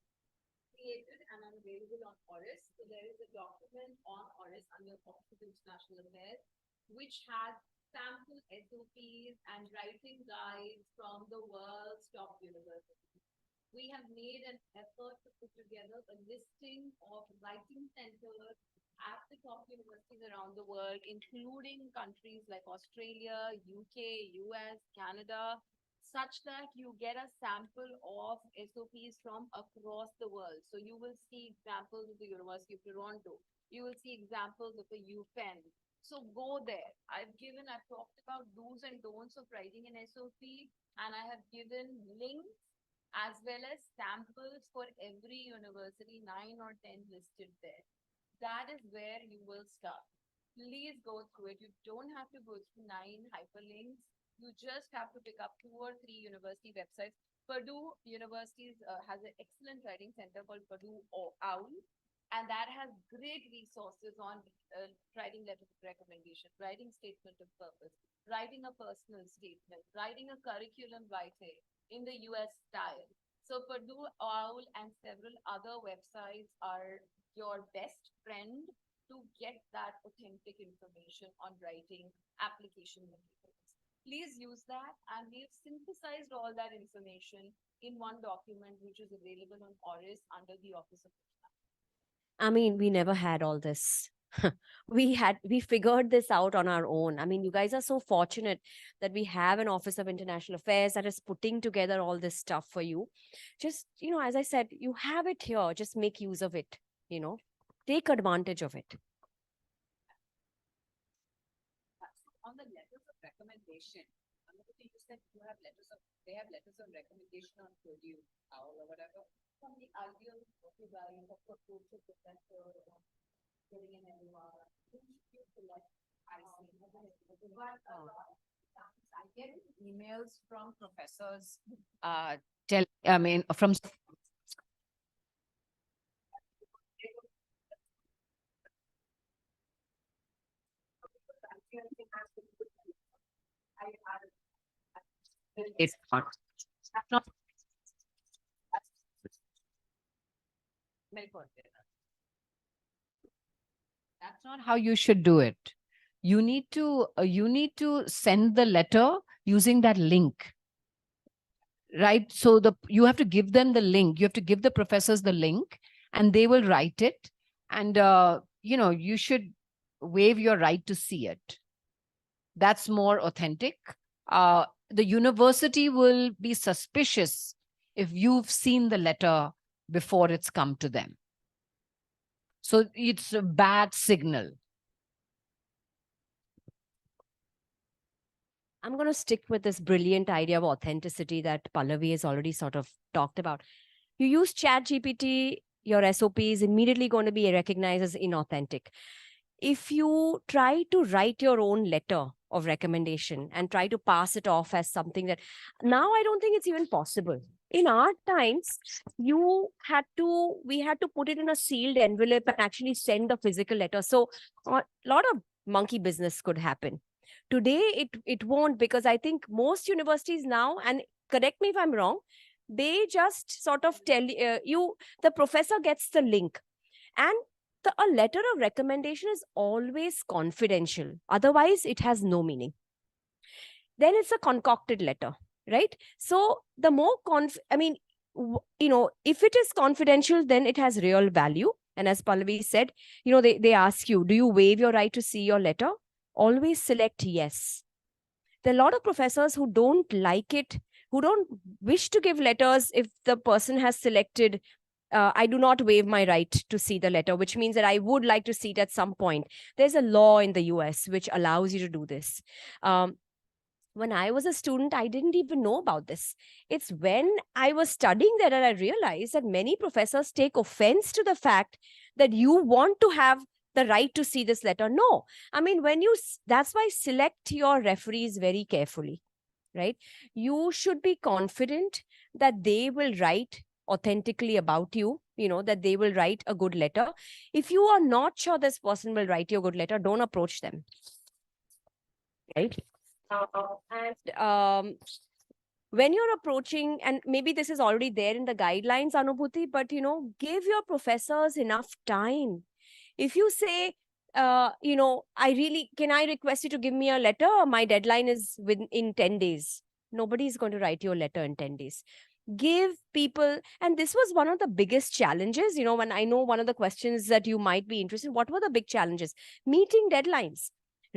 Speaker 1: created and are available on ORIS. So there is a document on ORIS under Office of International Affairs, which has sample SOPs and writing guides from the world's top universities. We have made an effort to put together a listing of writing centers at the top universities around the world, including countries like Australia, UK, US, Canada, such that you get a sample of SOPs from across the world. So you will see examples of the University of Toronto. You will see examples of the UPenn. So go there. I've talked about do's and don'ts of writing an SOP, and I have given links as well as samples for every university, 9 or 10 listed there. That is where you will start. Please go through it. You don't have to go through 9 hyperlinks. You just have to pick up 2 or 3 university websites. Purdue University has an excellent writing center called Purdue OWL, and that has great resources on writing letters of recommendation, writing statement of purpose, writing a personal statement, writing a curriculum writing in the US style. So Purdue OWL and several other websites are your best friend to get that authentic information on writing application materials. Please use that, and we've synthesized all that information in one document which is available on ORIS under the Office of.
Speaker 2: I mean, we never had all this. We figured this out on our own. I mean, you guys are so fortunate that we have an Office of International Affairs that is putting together all this stuff for you. Just, as I said, you have it here. Just make use of it, take advantage of it.
Speaker 4: On the letters of recommendation, you said they have letters of recommendation on Purdue or whatever. From the ideal of professor getting an LOR, you select. I get emails from professors from it's not. That's not how you should do it. You need to send the letter using that link, right? So you have to give them the link. You have to give the professors the link, and they will write it. And you should waive your right to see it. That's more authentic. the university will be suspicious if you've seen the letter before it's come to them. So it's a bad signal.
Speaker 2: I'm going to stick with this brilliant idea of authenticity that Pallavi has already sort of talked about. You use ChatGPT, your SOP is immediately going to be recognized as inauthentic. If you try to write your own letter of recommendation and try to pass it off as something that now I don't think it's even possible. In our times, we had to put it in a sealed envelope and actually send the physical letter. So a lot of monkey business could happen. Today, it won't, because I think most universities now, and correct me if I'm wrong, they just sort of tell you, the professor gets the link, and a letter of recommendation is always confidential. Otherwise, it has no meaning. Then it's a concocted letter, right? So the more if it is confidential, then it has real value. And as Pallavi said, they ask you, do you waive your right to see your letter? Always select yes. There are a lot of professors who don't like it, who don't wish to give letters if the person has selected, I do not waive my right to see the letter, which means that I would like to see it at some point. There's a law in the US which allows you to do this. When I was a student, I didn't even know about this. It's when I was studying there that I realized that many professors take offense to the fact that you want to have the right to see this letter. No, I mean, that's why select your referees very carefully, right? You should be confident that they will write authentically about you, that they will write a good letter. If you are not sure this person will write you a good letter, don't approach them, right? And when you're approaching, and maybe this is already there in the guidelines, Anubhuti, but give your professors enough time. If you say, can I request you to give me a letter? My deadline is in 10 days. Nobody is going to write you a letter in 10 days. Give people, and this was one of the biggest challenges, when I know one of the questions that you might be interested in, what were the big challenges? Meeting deadlines,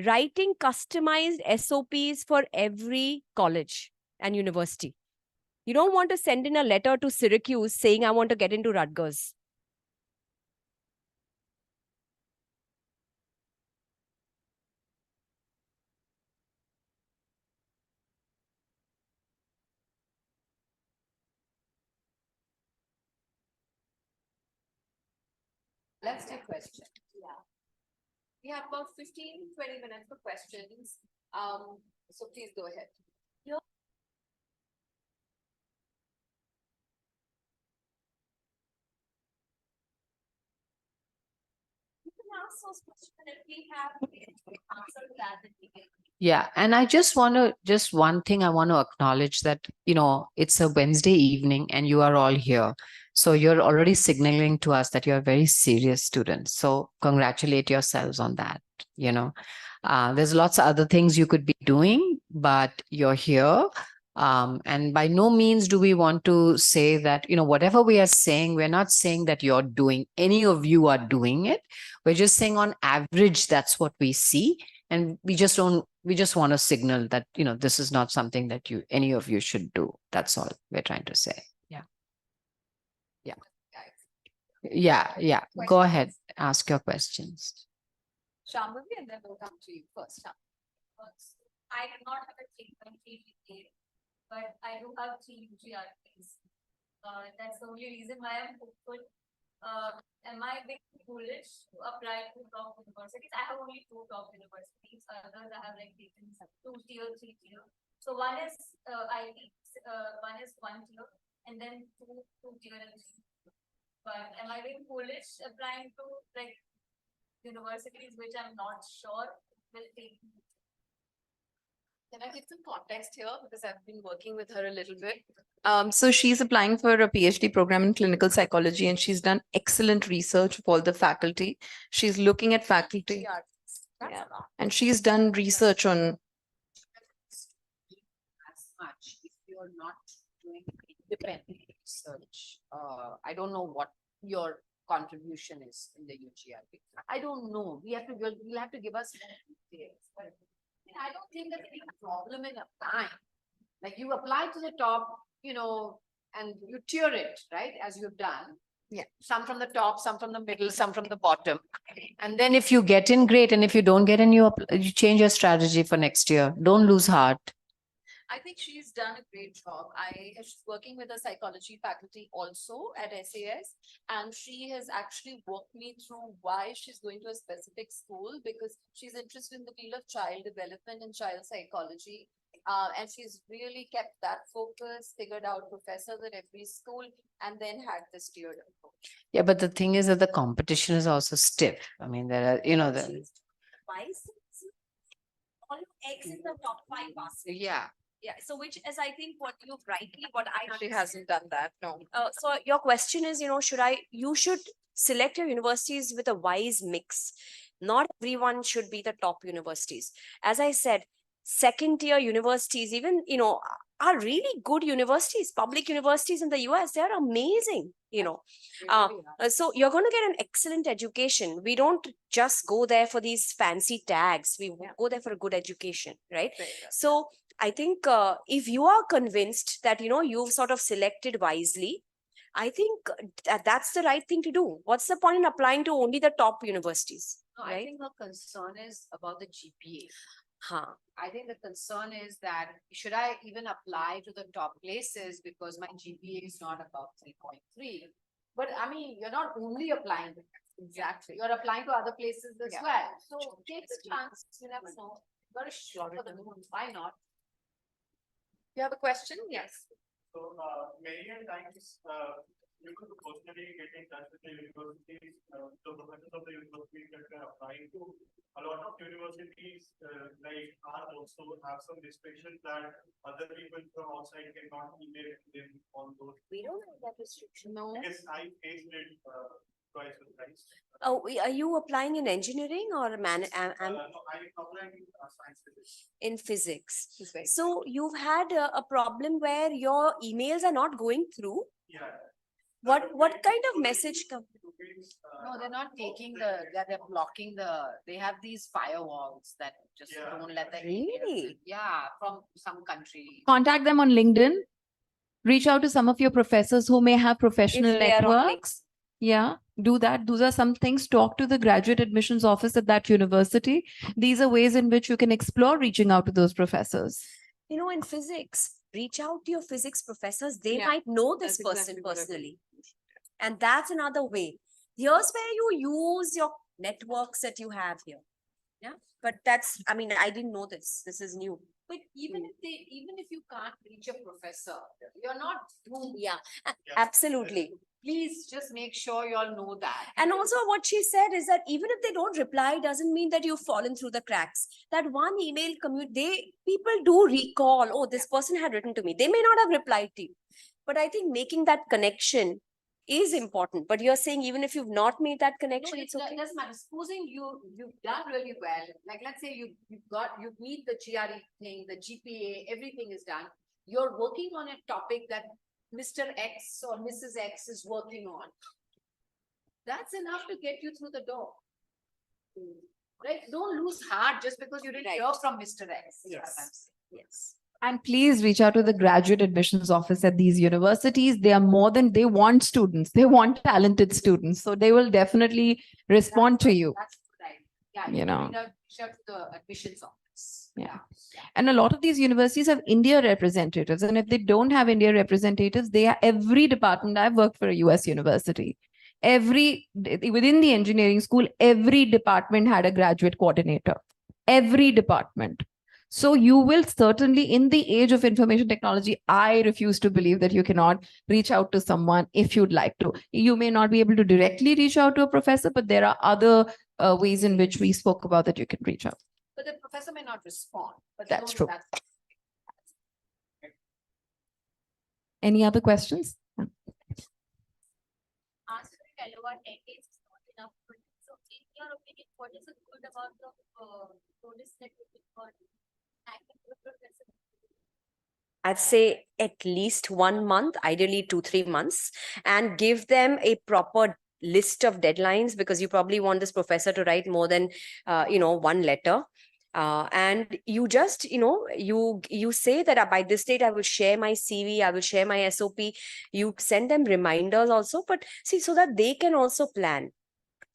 Speaker 2: writing customized SOPs for every college and university. You don't want to send in a letter to Syracuse saying, I want to get into Rutgers.
Speaker 1: Let's take questions. Yeah. We have about 15-20 minutes for questions. So please go ahead. You can ask those questions, and if we have answer to that, then we can.
Speaker 3: Yeah, and I just one thing I want to acknowledge that, it's a Wednesday evening and you are all here. So you're already signaling to us that you're very serious students. So congratulate yourselves on that, There's lots of other things you could be doing, but you're here. And by no means do we want to say that, whatever we are saying, we're not saying that any of you are doing it. We're just saying on average, that's what we see. And we just want to signal that, this is not something that any of you should do. That's all we're trying to say. Yeah. Go ahead. Ask your questions.
Speaker 1: Shambhavi, and then we'll come to you first.
Speaker 5: I do not have a treatment PhD, but I do have 3 UGRPs. That's the only reason why I'm hopeful. Am I a bit foolish to apply to top universities? I have only 2 top universities. Others I have taken 2 tier, 3 tier. So one is IB, one is 1 tier, and then two tier and 3. But am I being foolish applying to universities which I'm not sure will take me?
Speaker 1: Can I give some context here? Because I've been working with her a little bit. So she's applying for a PhD program in clinical psychology, and she's done excellent research with all the faculty. She's looking at faculty. Yeah. And she's done research on.
Speaker 3: As much if you're not doing independent research. I don't know what your contribution is in the UGRP. I don't know. You'll have to give us more details. But I don't think there's any problem in applying.
Speaker 4: Like you apply to the top, you know, and you tier it, right? As you've done.
Speaker 1: Yeah.
Speaker 4: Some from the top, some from the middle, some from the bottom. And then if you get in, great. And if you don't get in, you change your strategy for next year. Don't lose heart.
Speaker 5: I think she's done a great job. She's working with the psychology faculty also at SAS, and she has actually walked me through why she's going to a specific school, because she's interested in the field of child development and child psychology. And she's really kept that focus, figured out professors at every school, and then had this tiered approach.
Speaker 4: Yeah, but the thing is that the competition is also stiff. I mean, there are, you know,
Speaker 5: Why is all eggs in the top 5 basket?
Speaker 4: yeah.
Speaker 5: Yeah, so which is, I think, what I
Speaker 1: She hasn't done that, no.
Speaker 2: So your question is, you should select your universities with a wise mix. Not everyone should be the top universities. As I said, second tier universities, even, are really good universities, public universities in the US. They're amazing, so you're going to get an excellent education. We don't just go there for these fancy tags. We go there for a good education, right? So I think if you are convinced that, you've sort of selected wisely, I think that's the right thing to do. What's the point in applying to only the top universities?
Speaker 4: No,
Speaker 2: right?
Speaker 4: I think the concern is about the GPA.
Speaker 2: Huh.
Speaker 4: I think the concern is that should I even apply to the top places because my GPA is not above 3.3? But I mean, you're not only applying to that. Exactly. You're applying to other places as well. So take the chance. You never know. Got a shot for the moon. Why not?
Speaker 1: You have a question? Yes.
Speaker 6: So many times you could personally get in touch with the universities, the professors of the universities that we are applying to. A lot of universities like ours also have some restrictions that other people from outside cannot email them on those.
Speaker 2: We don't have that restriction.
Speaker 1: No.
Speaker 6: Yes, I faced it twice or thrice.
Speaker 2: Oh, are you applying in engineering or
Speaker 6: No, I applied in science physics.
Speaker 2: in physics?
Speaker 1: She's very
Speaker 2: So you've had a problem where your emails are not going through.
Speaker 6: Yeah.
Speaker 2: What kind of message come?
Speaker 4: No, they're not taking they're blocking they have these firewalls that just
Speaker 6: Yeah.
Speaker 4: don't let the
Speaker 2: Really?
Speaker 4: emails in. Yeah, from some country.
Speaker 1: Contact them on LinkedIn. Reach out to some of your professors who may have professional
Speaker 2: they are on
Speaker 1: networks. Yeah, do that. Those are some things. Talk to the graduate admissions office at that university. These are ways in which you can explore reaching out to those professors.
Speaker 2: In physics, reach out to your physics professors. They
Speaker 1: Yeah,
Speaker 2: might know this
Speaker 1: that's
Speaker 2: person
Speaker 1: exactly what I
Speaker 2: personally. And that's another way. Here's where you use your networks that you have here. Yeah. But I didn't know this. This is new.
Speaker 4: But even if you can't reach a professor, you're not doomed.
Speaker 2: Yeah,
Speaker 6: Yeah.
Speaker 2: absolutely.
Speaker 4: Please just make sure you all know that.
Speaker 2: And also what she said is that even if they don't reply, doesn't mean that you've fallen through the cracks. That one email people do recall, oh, this person had written to me. They may not have replied to you. But I think making that connection is important. But you're saying even if you've not made that connection,
Speaker 4: No,
Speaker 2: it's okay.
Speaker 4: it doesn't matter. Supposing you've done really well, like let's say you meet the GRE thing, the GPA, everything is done. You're working on a topic that Mr. X or Mrs. X is working on. That's enough to get you through the door. Right? Don't lose heart just because you didn't
Speaker 2: Right.
Speaker 4: hear from Mr. X.
Speaker 2: Yes. Yes.
Speaker 1: And please reach out to the graduate admissions office at these universities. They want students. They want talented students. So they will definitely respond to you.
Speaker 4: That's right. Yeah,
Speaker 1: You know.
Speaker 4: reach out to the admissions office.
Speaker 1: Yeah. And a lot of these universities have India representatives. And if they don't have India representatives, every department. I've worked for a US university. Within the engineering school, every department had a graduate coordinator. Every department. So you will certainly, in the age of information technology, I refuse to believe that you cannot reach out to someone if you'd like to. You may not be able to directly reach out to a professor, but there are other ways in which we spoke about that you can reach out.
Speaker 4: But the professor may not respond. But
Speaker 1: That's
Speaker 4: know
Speaker 1: true. Any other questions?
Speaker 5: answering LOR decades is not enough. So in your opinion, what is it good about the notice that you got acting with professor?
Speaker 2: I'd say at least 1 month, ideally 2-3 months, and give them a proper list of deadlines, because you probably want this professor to write more than one letter. And you just, you say that by this date I will share my CV, I will share my SOP. You send them reminders also, but see, so that they can also plan.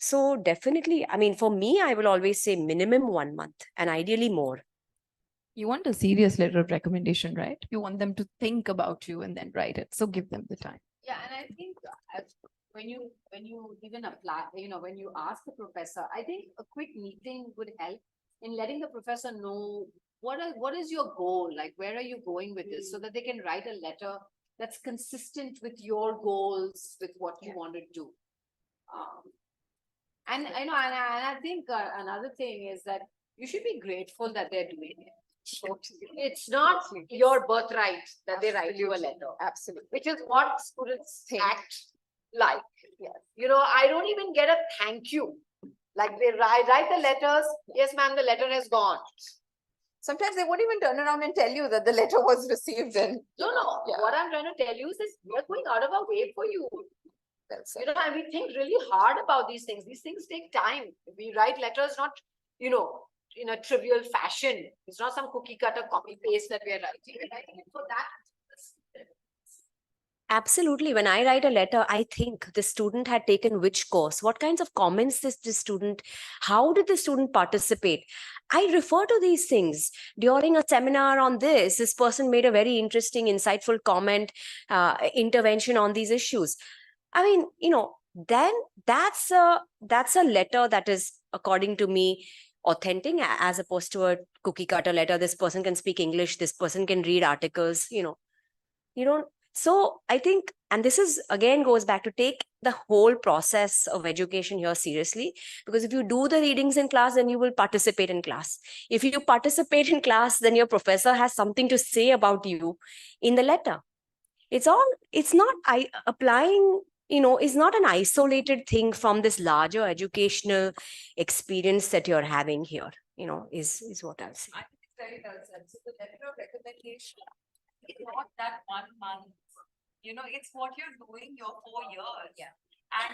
Speaker 2: So definitely, I mean, for me, I will always say minimum 1 month and ideally more.
Speaker 1: You want a serious letter of recommendation, right? You want them to think about you and then write it. So give them the time.
Speaker 4: Yeah, and I think when you even apply, when you ask the professor, I think a quick meeting would help in letting the professor know what is your goal, like where are you going with this, so that they can write a letter that's consistent with your goals, with what you want to do. And and I think another thing is that you should be grateful that they're doing it. It's not your birthright that they write you a letter.
Speaker 1: Absolutely.
Speaker 4: Which is what students act like. Yes. I don't even get a thank you. Like they write the letters. Yes, ma'am, the letter has gone.
Speaker 1: Sometimes they won't even turn around and tell you that the letter was received. And
Speaker 4: No.
Speaker 1: Yeah.
Speaker 4: What I'm trying to tell you is this: we're going out of our way for you.
Speaker 1: well said.
Speaker 4: And we think really hard about these things. These things take time. We write letters not, in a trivial fashion. It's not some cookie cutter copy paste that we are writing. We're writing it for that.
Speaker 2: Absolutely. When I write a letter, I think the student had taken which course, what kinds of comments this student, how did the student participate? I refer to these things. During a seminar on this person made a very interesting, insightful comment, intervention on these issues. I mean, then that's a letter that is, according to me, authentic, as opposed to a cookie cutter letter. This person can speak English, this person can read articles, you don't. So I think, and this is again goes back to take the whole process of education here seriously, because if you do the readings in class, then you will participate in class. If you participate in class, then your professor has something to say about you in the letter. It's not applying, is not an isolated thing from this larger educational experience that you're having here, is what I'll say.
Speaker 5: I think it's very well said. So the letter of recommendation is not that 1 month. It's what you're doing your 4 years.
Speaker 2: Yeah.
Speaker 5: And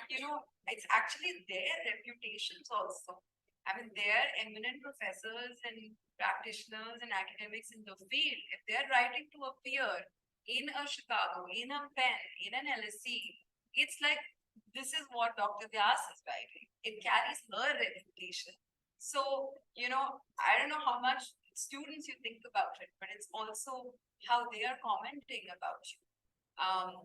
Speaker 5: it's actually their reputations also. I mean, they're eminent professors and practitioners and academics in the field. If they're writing to a peer in a Chicago, in a Penn, in an LSE, it's like, this is what Dr. Vyas is writing. It carries her reputation. So, I don't know how much students you think about it, but it's also how they are commenting about you.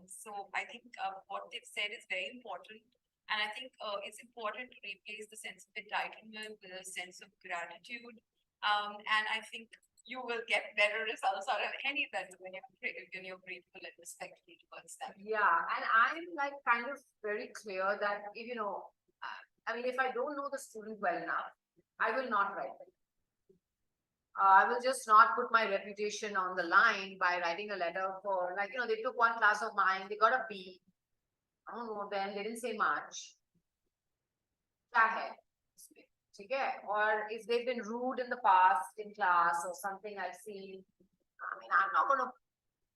Speaker 5: So I think what they've said is very important. And I think it's important to replace the sense of entitlement with a sense of gratitude. And I think you will get better results out of any letter when you're grateful and respectful towards them.
Speaker 4: Yeah, and I'm like kind of very clear that if if I don't know the student well enough, I will not write them. I will just not put my reputation on the line by writing a letter for, they took one class of mine, they got a B. I don't know, then they didn't say much. Okay? Or if they've been rude in the past in class or something I've seen, I'm not going to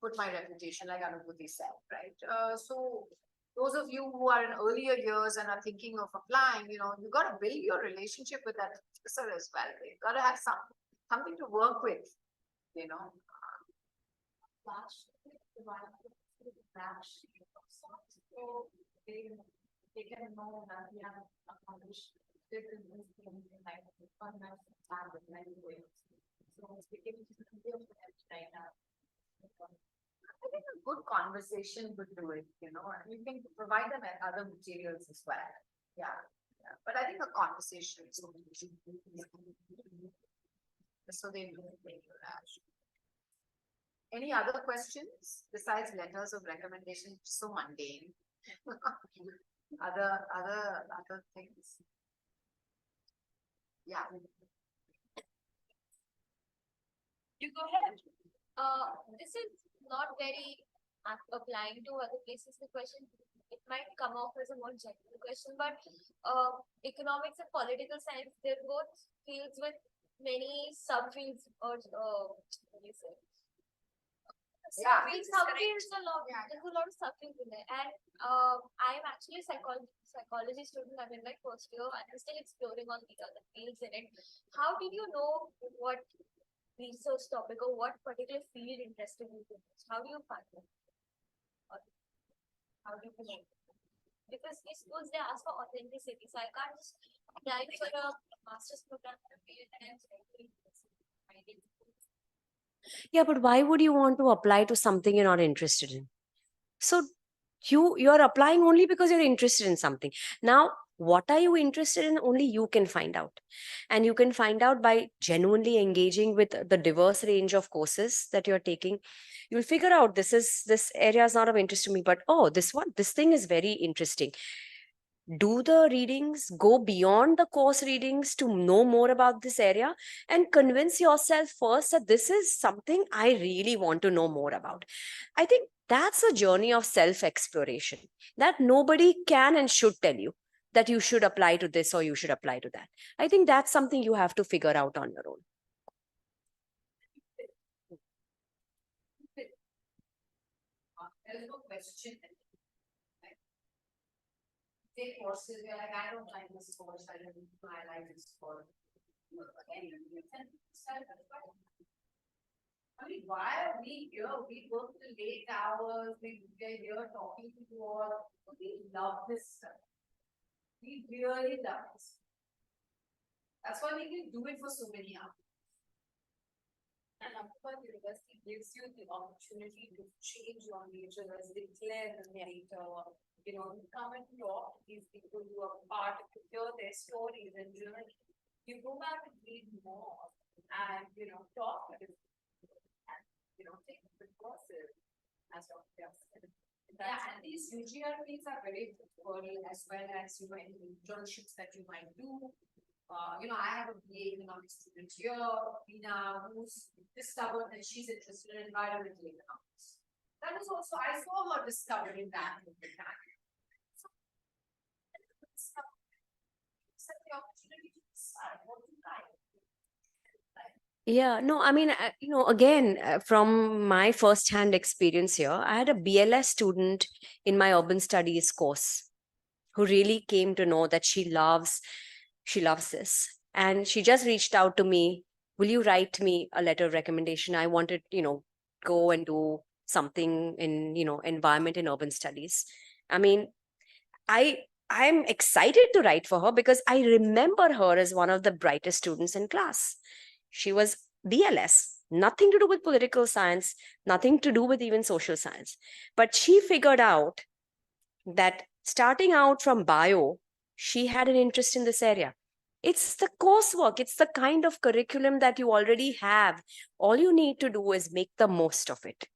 Speaker 4: put my reputation like Anubhuti said, right? So those of you who are in earlier years and are thinking of applying, you got to build your relationship with that professor as well. You got to have something to work with,
Speaker 5: So they can know that we have accomplished different things in life, fun and many ways. So it's beginning to feel right now.
Speaker 4: I think a good conversation would do it, and you can provide them other materials as well. Yeah. But I think a conversation is so they know where you're at. Any other questions besides letters of recommendation? So mundane. other things. Yeah.
Speaker 5: You go ahead.
Speaker 7: This is not very applying to other places. The question, it might come off as a more general question, but economics and political science, they're both fields with many subfields or what do you say? Yeah, it's something, there's a lot of subjects in there. And I'm actually a psychology student. I'm in my first year and I'm still exploring on the other fields in it. How did you know what research topic or what particular field interested you the most? How do you find it? Or how do you know? Because in schools they ask for authenticity, so I can't just apply for a master's program in a field and find it.
Speaker 2: Yeah, but why would you want to apply to something you're not interested in? So you're applying only because you're interested in something. Now, what are you interested in? Only you can find out. And you can find out by genuinely engaging with the diverse range of courses that you're taking. You'll figure out this area is not of interest to me, but oh, this thing is very interesting. Do the readings, go beyond the course readings to know more about this area, and convince yourself first that this is something I really want to know more about. I think that's a journey of self exploration that nobody can and should tell you that you should apply to this or you should apply to that. I think that's something you have to figure out on your own.
Speaker 3: There's no question. Take courses, you're like, I don't like this course, I like this course. Again, you're 10%. I mean, why are we here? We work till late hours, we're here talking to you all. We love this stuff. We really love this. That's why we can do it for so many hours. And Ahmedabad University gives you the opportunity to change your nature as declare the nature. You know, you come and talk to these people who are part of hear their stories and journey. You go back and read more and, you know, talk to them and, you know, take the courses as well. Yeah, and these UGRPs are very useful as well as, you know, any internships that you might do. You know, I have a BA economics student here, Ina, who's discovered that she's interested in environmental economics. That is also, I saw her discovering that in the time. The opportunity to decide what you like.
Speaker 2: Yeah, no, I mean, again, from my first-hand experience here, I had a BLS student in my urban studies course who really came to know that she loves this. And she just reached out to me, will you write me a letter of recommendation? I wanted, go and do something in, environment and urban studies. I mean, I'm excited to write for her because I remember her as one of the brightest students in class. She was BLS, nothing to do with political science, nothing to do with even social science. But she figured out that starting out from bio, she had an interest in this area. It's the coursework, it's the kind of curriculum that you already have. All you need to do is make the most of it.